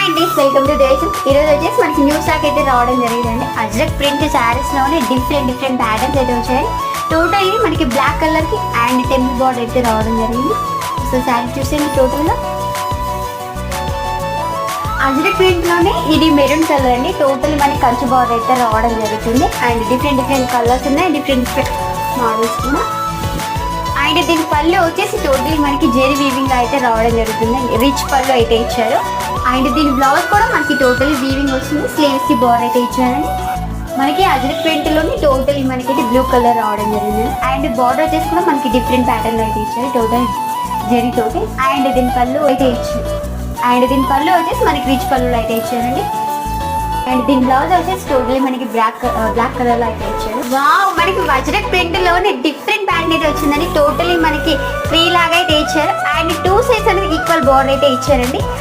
Hi అండి, welcome to దేశం. ఈరోజు వచ్చేసి మనకి న్యూ స్టాక్ అయితే రావడం జరిగిందండి. అజ్రక్ ప్రింట్ శారీస్లోనే డిఫరెంట్ ప్యాటర్న్స్ అయితే వచ్చాయి. టోటల్ ఇది మనకి బ్లాక్ కలర్కి అండ్ టెంపుల్ బార్డర్ అయితే రావడం జరిగింది. సో శారీ చూసేయండి. టోటల్గా అజ్రక్ ప్రింట్లోనే ఇది మెరూన్ కలర్ అండి. టోటల్ మనకి కంచు బార్డర్ అయితే రావడం జరుగుతుంది. అండ్ డిఫరెంట్ కలర్స్ ఉన్నాయి, డిఫరెంట్ మోడల్స్ కూడా. అండ్ దీని పళ్ళు వచ్చేసి టోటల్ మనకి జెరీ వీవింగ్ అయితే రావడం జరుగుతుంది. రిచ్ పళ్ళు అయితే ఇచ్చారు. అండ్ దీని బ్లౌజ్ కూడా మనకి టోటల్ వీవింగ్ వస్తుంది. స్లీవ్స్ కి బార్డర్ అయితే ఇచ్చారండి. మనకి అజ్రక్ ప్రింట్ లోని టోటల్ మనకి బ్లూ కలర్ రావడం జరిగింది. అండ్ బార్డర్ వచ్చేసి కూడా మనకి డిఫరెంట్ ప్యాటర్న్ అయితే ఇచ్చారు టోటల్ జెరీ తోటి. అండ్ దీని పళ్ళు అయితే ఇచ్చారు. అండ్ దీని పళ్ళు వచ్చేసి మనకి రిచ్ పళ్ళు అయితే ఇచ్చారండి. అండ్ దీని బ్లౌజ్ వచ్చేసి టోటల్ మనకి బ్లాక్ కలర్ లో అయితే ఇచ్చారు. వావ్, మనకి అజ్రక్ ప్రింట్ లోనే డిఫరెంట్ ప్యాంట్ అయితే వచ్చిందండి. టోటలీ మనకి 3 లాగా అయితే ఇచ్చారు. అండ్ 2 సైడ్స్ అనేది ఈక్వల్ బార్డర్ అయితే ఇచ్చారండి.